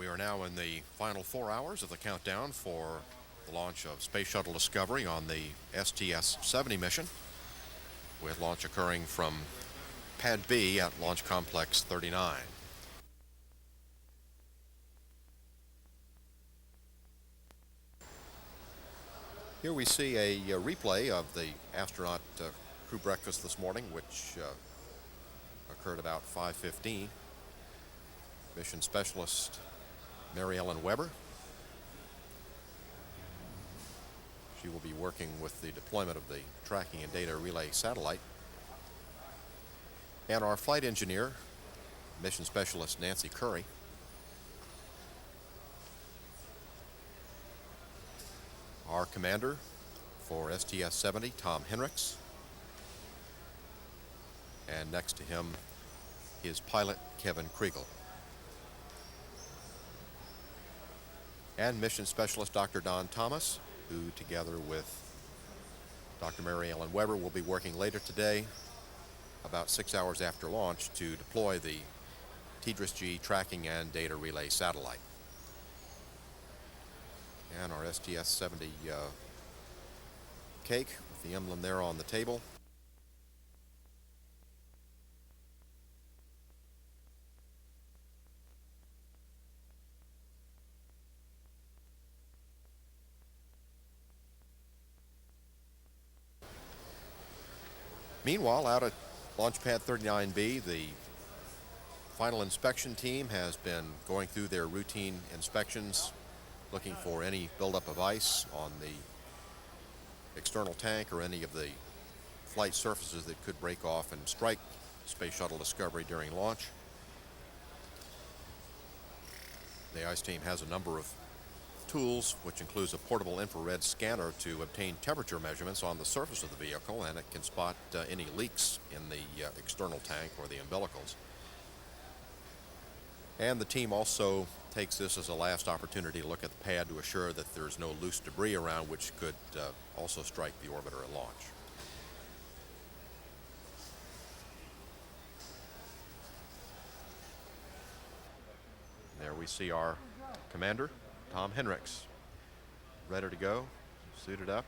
We are now in the final 4 hours of the countdown for the launch of Space Shuttle Discovery on the STS-70 mission, with launch occurring from Pad B at Launch Complex 39. Here we see a replay of the astronaut crew breakfast this morning, which occurred about 5:15. Mission specialist Mary Ellen Weber. She will be working with the deployment of the tracking and data relay satellite. And our flight engineer, mission specialist Nancy Curry. Our commander for STS-70, Tom Henricks. And next to him, his pilot, Kevin Kriegel. And mission specialist Dr. Don Thomas, who together with Dr. Mary Ellen Weber will be working later today, about 6 hours after launch, to deploy the TDRS-G tracking and data relay satellite. And our STS-70 cake with the emblem there on the table. Meanwhile, out at Launch Pad 39B, the final inspection team has been going through their routine inspections, looking for any buildup of ice on the external tank or any of the flight surfaces that could break off and strike Space Shuttle Discovery during launch. The ice team has a number of tools, which includes a portable infrared scanner to obtain temperature measurements on the surface of the vehicle, and it can spot any leaks in the external tank or the umbilicals. And the team also takes this as a last opportunity to look at the pad to assure that there's no loose debris around, which could also strike the orbiter at launch. There we see our commander, Tom Henricks, ready to go, suited up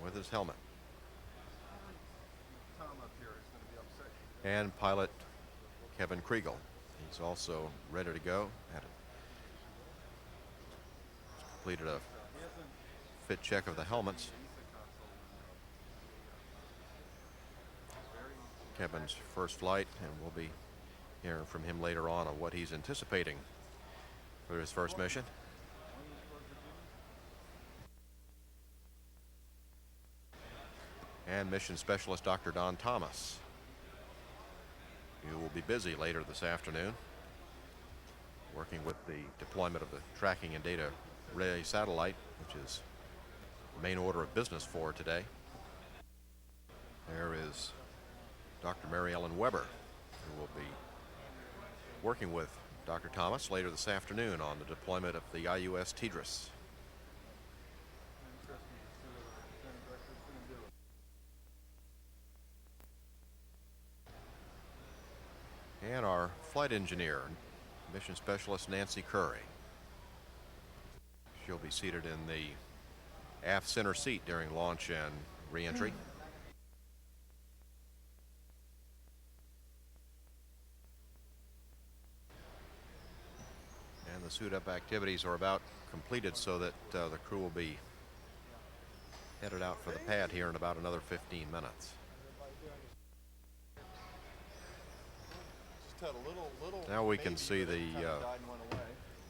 with his helmet. And pilot Kevin Kriegel. He's also ready to go. Completed a fit check of the helmets. Kevin's first flight, and we'll be hearing from him later on what he's anticipating for his first mission. And mission specialist Dr. Don Thomas. You will be busy later this afternoon working with the deployment of the tracking and data relay satellite, which is the main order of business for today. There is Dr. Mary Ellen Weber, who will be working with Dr. Thomas later this afternoon on the deployment of the IUS TDRS. And our flight engineer, mission specialist Nancy Curry. She'll be seated in the aft center seat during launch and re-entry. And the suit-up activities are about completed, so that the crew will be headed out for the pad here in about another 15 minutes. Now we can see the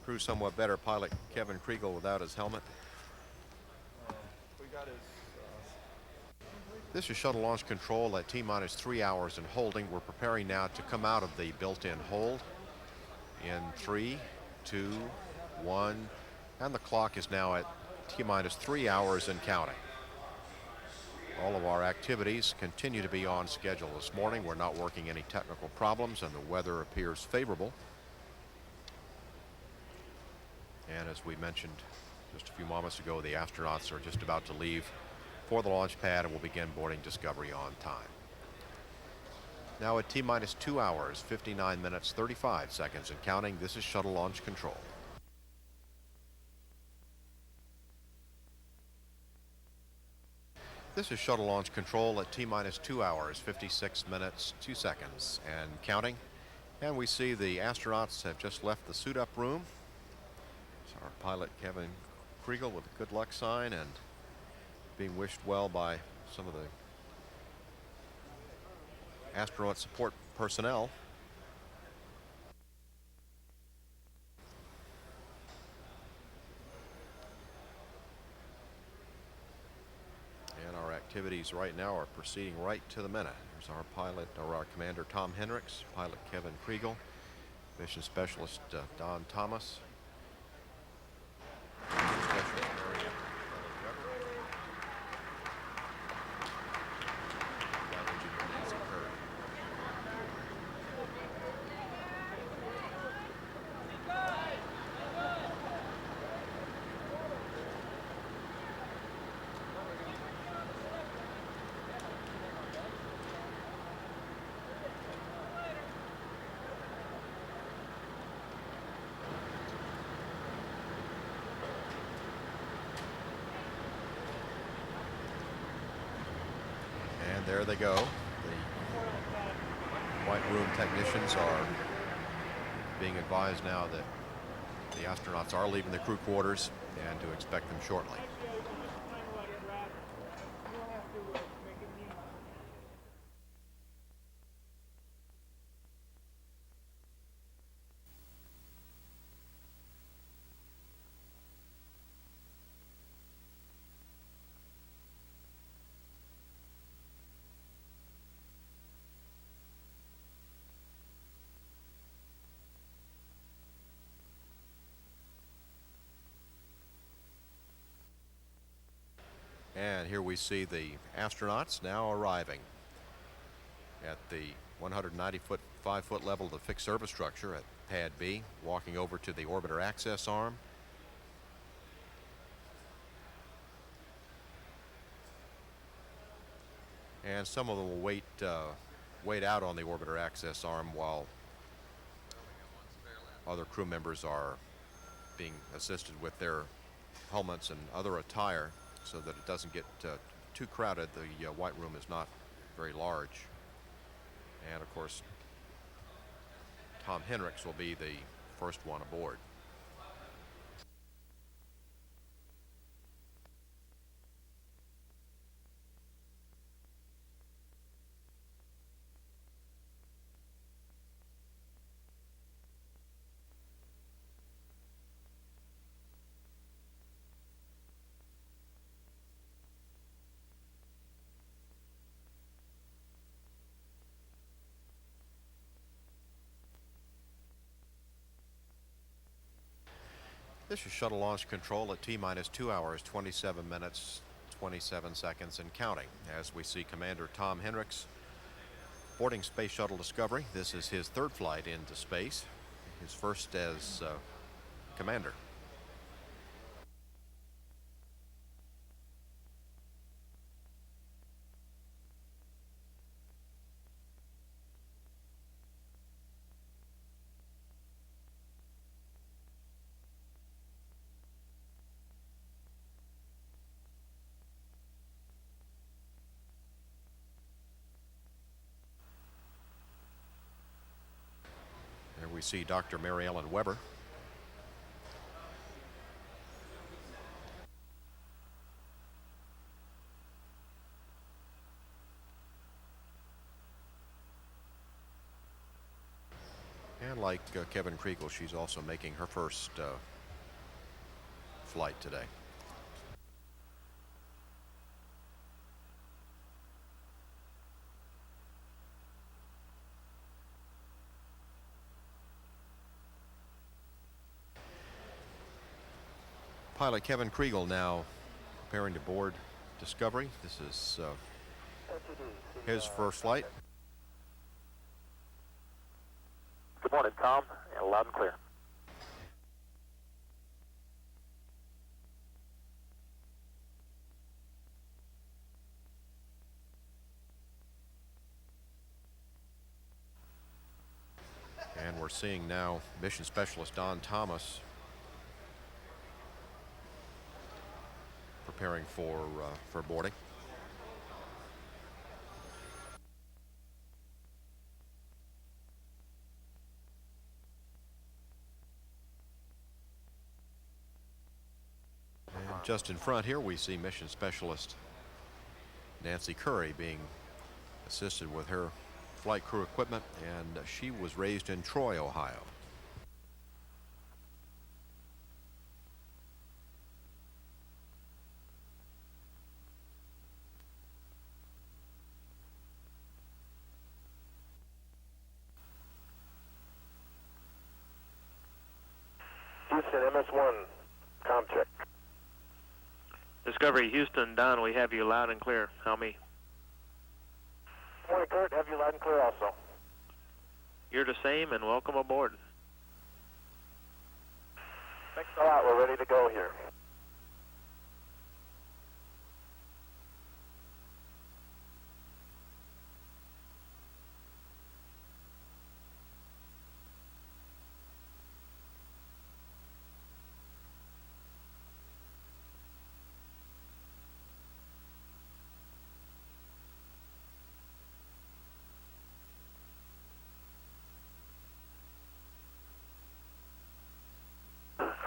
crew somewhat better. Pilot Kevin Kriegel without his helmet. This is shuttle launch control at T-minus 3 hours and holding. We're preparing now to come out of the built-in hold in 3, 2, 1, and the clock is now at T-minus 3 hours and counting. All of our activities continue to be on schedule this morning. We're not working any technical problems, and the weather appears favorable. And as we mentioned just a few moments ago, the astronauts are just about to leave for the launch pad and will begin boarding Discovery on time. Now at T-minus 2 hours, 59 minutes, 35 seconds and counting. This is shuttle launch control. This is shuttle launch control at T-minus 2 hours, 56 minutes, 2 seconds and counting. And we see the astronauts have just left the suit up room. It's our pilot Kevin Kriegel with a good luck sign and being wished well by some of the astronaut support personnel. And our activities right now are proceeding right to the minute. Here's our pilot, or our commander, Tom Hendricks, pilot Kevin Kriegel, mission specialist Don Thomas, and there they go. The White Room technicians are being advised now that the astronauts are leaving the crew quarters and to expect them shortly. And here we see the astronauts now arriving at the 195-foot level of the fixed service structure at Pad B, walking over to the orbiter access arm. And some of them will wait out on the orbiter access arm while other crew members are being assisted with their helmets and other attire so that it doesn't get too crowded. The White Room is not very large. And of course, Tom Hendricks will be the first one aboard. This is shuttle launch control at T-minus 2 hours, 27 minutes, 27 seconds and counting. As we see Commander Tom Hendricks boarding Space Shuttle Discovery. This is his third flight into space, his first as commander. We see Dr. Mary Ellen Weber. And like Kevin Kriegel, she's also making her first flight today. Pilot Kevin Kriegel now preparing to board Discovery. This is his first flight. Good morning, Tom. Loud and clear. we're seeing now Mission Specialist Don Thomas preparing for boarding. And just in front here, we see Mission Specialist Nancy Curry being assisted with her flight crew equipment, and she was raised in Troy, Ohio. Houston, MS1, com check. Discovery Houston, Don, we have you loud and clear. How me? Morning, Kurt. Have you loud and clear also. You're the same, and welcome aboard. Thanks a lot. We're ready to go here.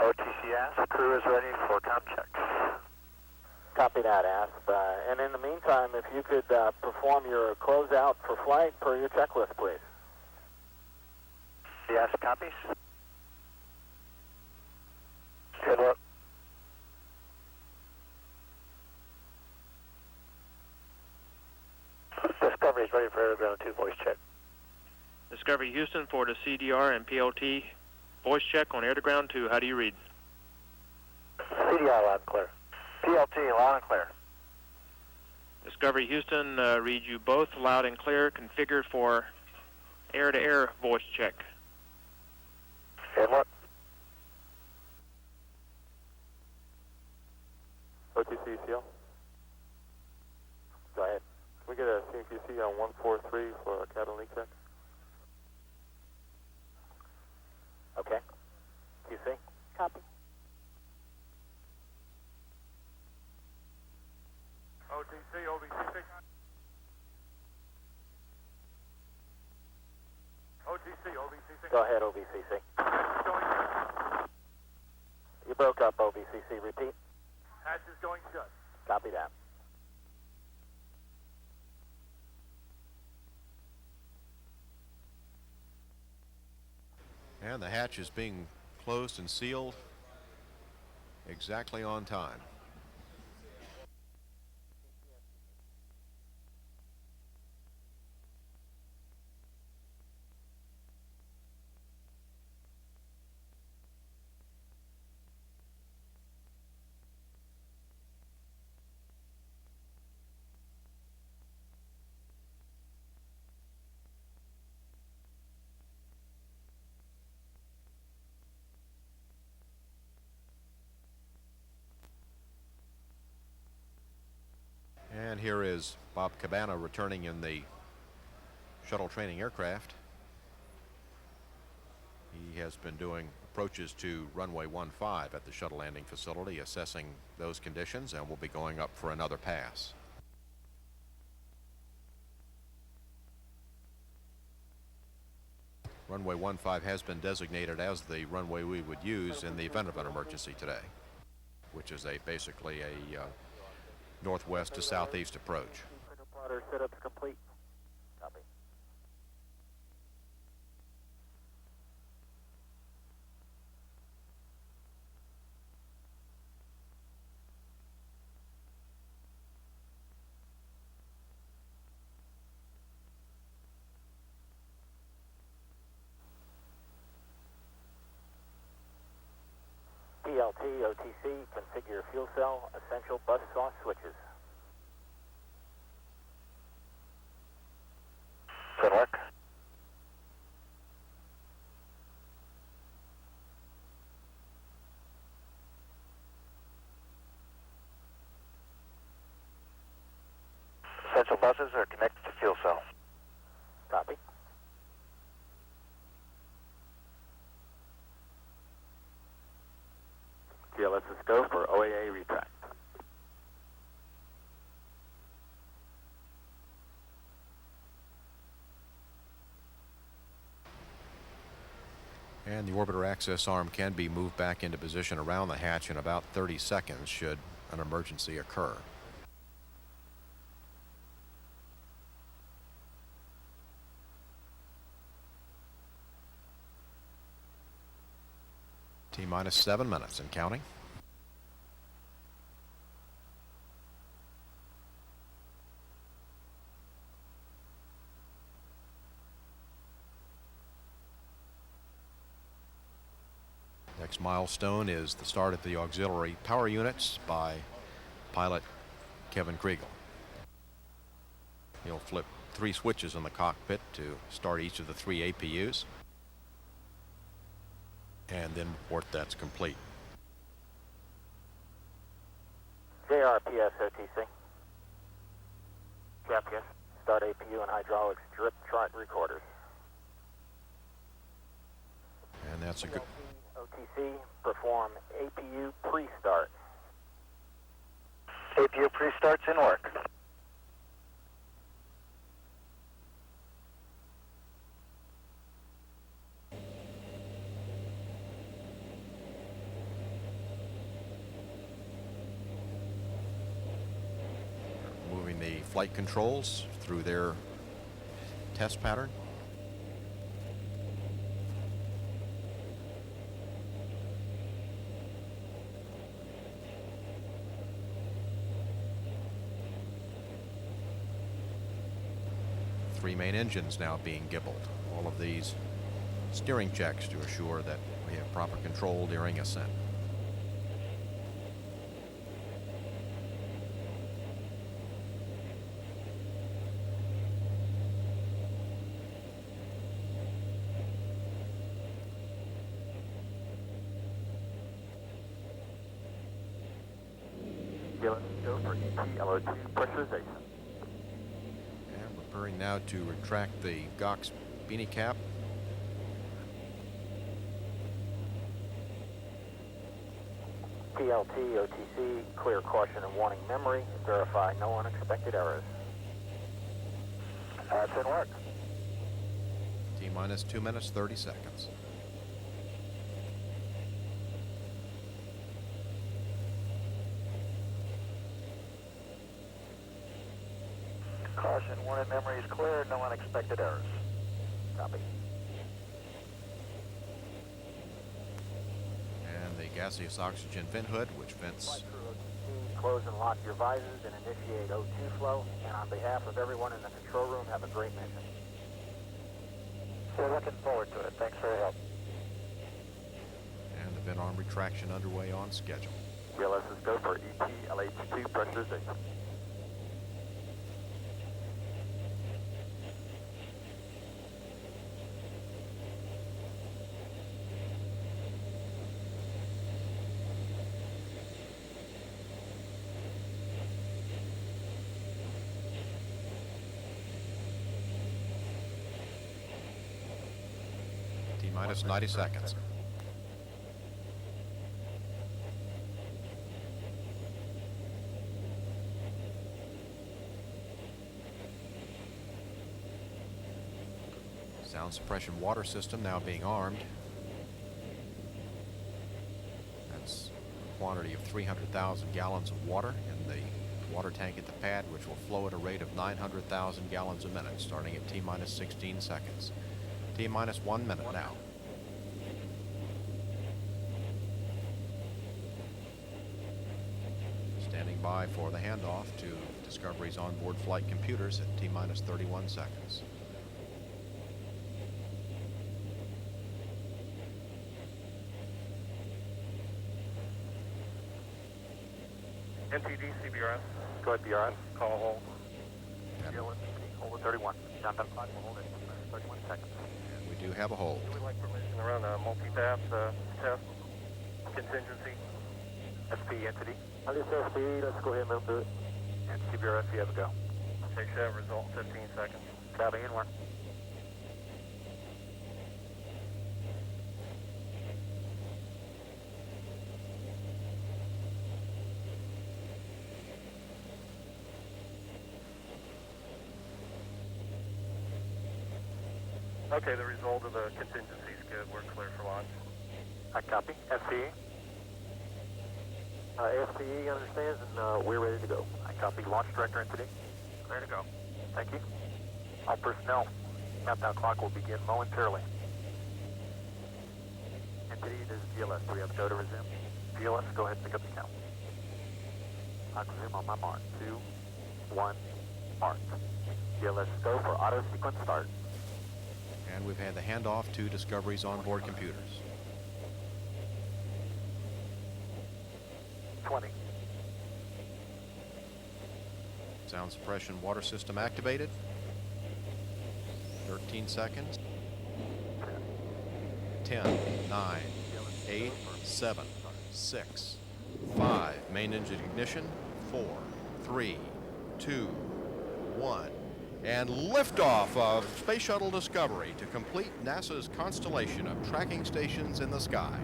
OTC crew is ready for com checks. Copy that, ASP. And in the meantime, if you could perform your closeout for flight per your checklist, please. Yes, copies. Good work. Discovery is ready for air ground 2 voice check. Discovery Houston for the CDR and PLT voice check on air to ground 2. How do you read? CDR loud and clear. PLT loud and clear. Discovery Houston, read you both loud and clear, configured for air-to-air voice check. And what? OTC CL. Go ahead. Can we get a CNQC on 143 for a cabin leak check? Okay. QC? Copy. OTC, OVCC. OTC, OVCC. Go ahead, OVCC. You broke up, OVCC. Repeat. Hatch is going shut. Copy that. And the hatch is being closed and sealed exactly on time. And here is Bob Cabana returning in the shuttle training aircraft. He has been doing approaches to runway 15 at the shuttle landing facility, assessing those conditions, and will be going up for another pass. Runway 15 has been designated as the runway we would use in the event of an emergency today, which is basically a northwest to southeast approach. Plotter setups complete. Copy. PLT, OTC, configure fuel cell, essential bus sauce switches. Good work. Essential buses are connected to fuel cell. Copy. And the orbiter access arm can be moved back into position around the hatch in about 30 seconds should an emergency occur. T-minus 7 minutes and counting. Next milestone is the start of the auxiliary power units by pilot Kevin Kriegel. He'll flip 3 switches in the cockpit to start each of the 3 APUs and then report that's complete. JRPS OTC. JRPS. Start APU and hydraulics drip chart recorders. And that's a good... OTC, perform APU pre-start. APU pre-start's in work. Moving the flight controls through their test pattern. Three main engines now being gibbled. All of these steering checks to assure that we have proper control during ascent. Go for ETLO2 pressurization. Preparing now to retract the GOX beanie cap. TLT, OTC, clear caution and warning memory. Verify no unexpected errors. That's in work. T-minus 2 minutes, 30 seconds. Caution, warning memory is clear, no unexpected errors. Copy. And the gaseous oxygen vent hood, which vents. Flight crew OTC, close and lock your visors and initiate O2 flow. And on behalf of everyone in the control room, have a great mission. We're looking forward to it. Thanks for your help. And the vent arm retraction underway on schedule. VLS's go for ETLH2 pressurization. T-minus 90 seconds. Sound suppression water system now being armed. That's a quantity of 300,000 gallons of water in the water tank at the pad, which will flow at a rate of 900,000 gallons a minute, starting at T-minus 16 seconds. T-minus 1 minute now. Standing by for the handoff to Discovery's onboard flight computers at T-minus 31 seconds. MTD, CBRS. Go ahead, BRS. Call hold. Hold at 31. Countdown clock will hold at 31 seconds. And we do have a hold. We'd like permission to run a multi-pass test contingency. SP entity. This SP, let's go ahead and move to it. And CBRS, you have a go. Take that result in 15 seconds. Copy in work. Okay, the result of the contingency is good. We're clear for launch. I copy. SCE? SCE understands, and we're ready to go. I copy. Launch director entity. Clear to go. Thank you. All personnel, countdown clock will begin momentarily. Entity, this is GLS. Do we have a go to resume? GLS, go ahead and pick up the count. I'll resume on my mark. 2, 1, mark. GLS, go for auto sequence start. And we've had the handoff to Discovery's onboard computers. 20. Sound suppression water system activated. 13 seconds. 10, 9, 8, 7, 6, 5. Main engine ignition. 4, 3, 2, 1. And liftoff of Space Shuttle Discovery to complete NASA's constellation of tracking stations in the sky.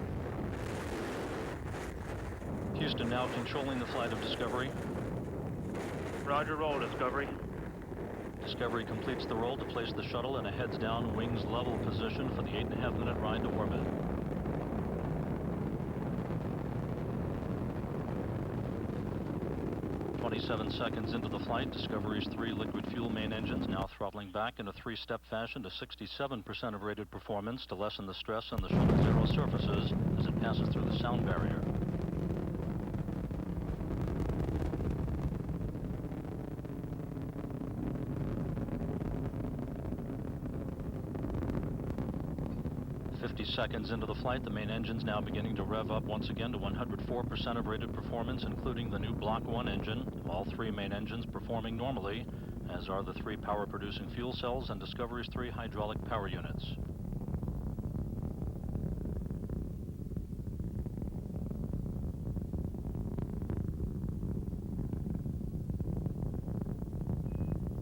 Houston now controlling the flight of Discovery. Roger, roll, Discovery. Discovery completes the roll to place the shuttle in a heads-down, wings level position for the 8.5-minute ride to orbit. "27 seconds into the flight, Discovery's 3 liquid fuel main engines now throttling back in a 3-step fashion to 67% of rated performance to lessen the stress on the shuttle's aero surfaces as it passes through the sound barrier. Seconds into the flight, the main engine's now beginning to rev up once again to 104% of rated performance, including the new Block 1 engine. All 3 main engines performing normally, as are the 3 power-producing fuel cells and Discovery's 3 hydraulic power units.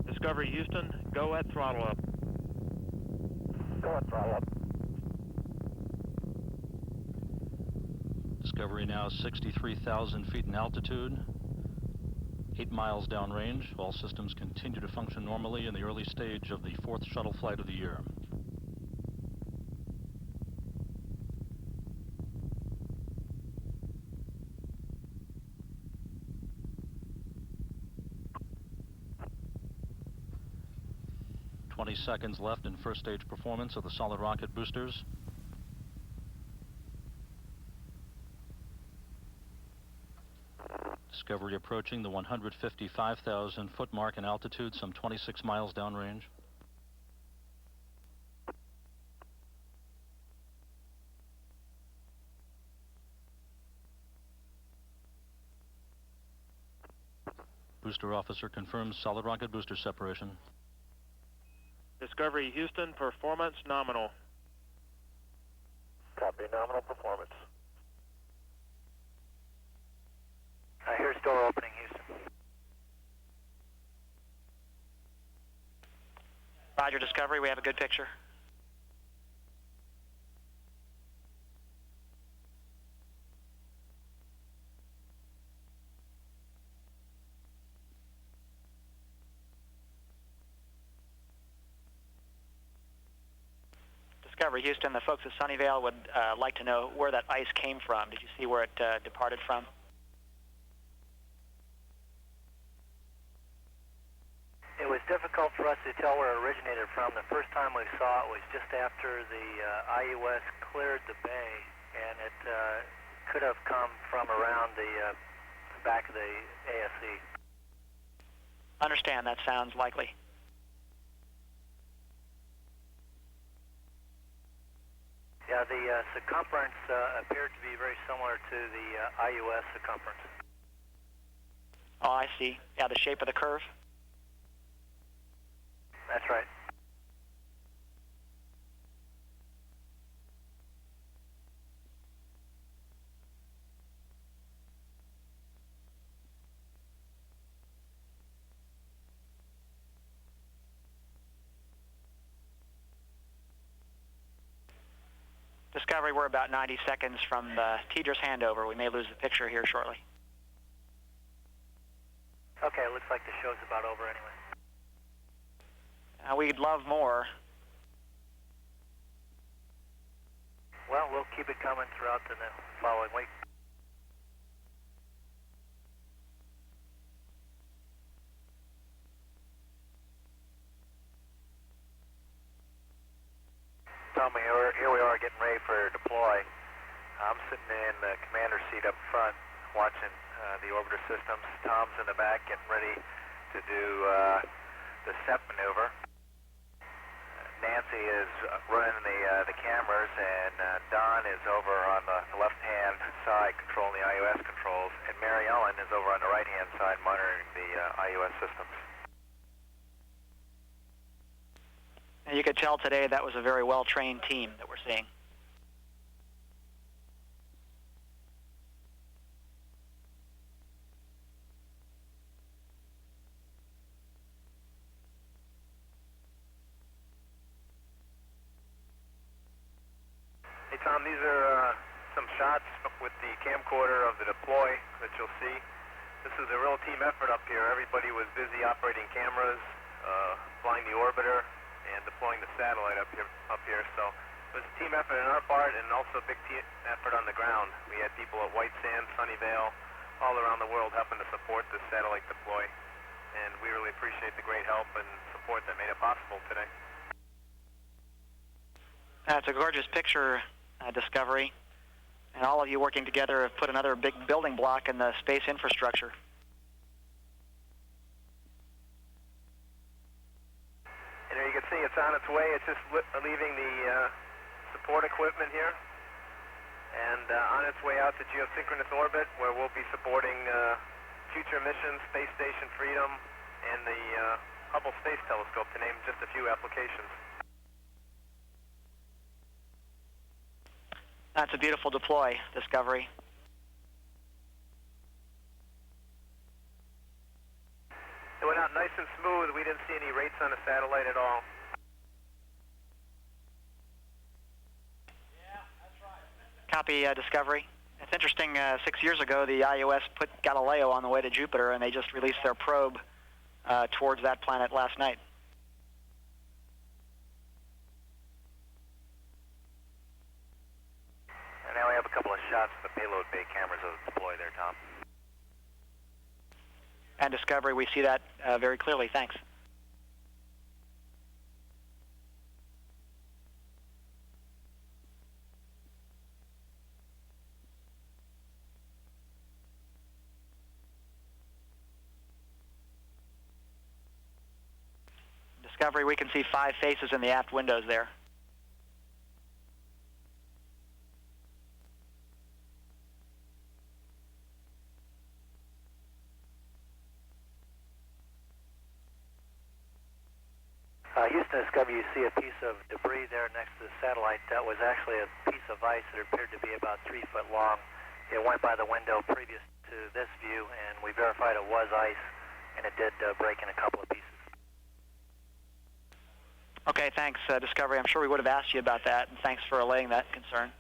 Discovery Houston, go at throttle up. Go at throttle up. Discovery now 63,000 feet in altitude, 8 miles downrange. All systems continue to function normally in the early stage of the 4th shuttle flight of the year. "20 seconds left in first stage performance of the solid rocket boosters. Discovery approaching the 155,000 foot mark in altitude, some 26 miles downrange. Booster officer confirms solid rocket booster separation. Discovery Houston, performance nominal. Copy, nominal performance. Here's door opening, Houston. Roger, Discovery, we have a good picture. Discovery Houston, the folks at Sunnyvale would like to know where that ice came from. Did you see where it departed from? It was difficult for us to tell where it originated from. The first time we saw it was just after the IUS cleared the bay, and it could have come from around the back of the ASE. Understand, that sounds likely. Yeah, the circumference appeared to be very similar to the IUS circumference. Oh, I see. Yeah, the shape of the curve? That's right. Discovery, we're about 90 seconds from the Tedra's handover. We may lose the picture here shortly. Okay, it looks like the show's about over anyway. We'd love more. keep it coming throughout the following week. Tommy, here we are getting ready for deploy. I'm sitting in the commander's seat up front watching the orbiter systems. Tom's in the back getting ready to do the SEP maneuver. Nancy is running the cameras, and Don is over on the left-hand side controlling the IUS controls, and Mary Ellen is over on the right-hand side monitoring the IUS systems. And you could tell today that was a very well-trained team that we're seeing. Hey Tom, these are some shots with the camcorder of the deploy that you'll see. This is a real team effort up here. Everybody was busy operating cameras, flying the orbiter, and deploying the satellite up here. So it was a team effort on our part, and also a big team effort on the ground. We had people at White Sands, Sunnyvale, all around the world helping to support this satellite deploy, and we really appreciate the great help and support that made it possible today. It's a gorgeous picture, Discovery, and all of you working together have put another big building block in the space infrastructure. And there you can see it's on its way. It's just leaving the support equipment here, and on its way out to geosynchronous orbit, where we'll be supporting future missions, Space Station Freedom, and the Hubble Space Telescope, to name just a few applications. That's a beautiful deploy, Discovery. It went out nice and smooth. We didn't see any rates on the satellite at all. Copy, Discovery. It's interesting, 6 years ago, the IUS put Galileo on the way to Jupiter, and they just released their probe towards that planet last night. And now we have a couple of shots of the payload bay cameras of the deploy there, Tom. And Discovery, we see that very clearly. Thanks. Discovery, we can see 5 faces in the aft windows there. Houston Discovery, you see a piece of debris there next to the satellite. That was actually a piece of ice that appeared to be about 3 foot long. It went by the window previous to this view, and we verified it was ice, and it did break in a couple of pieces. Okay, thanks, Discovery. I'm sure we would have asked you about that, and thanks for allaying that concern.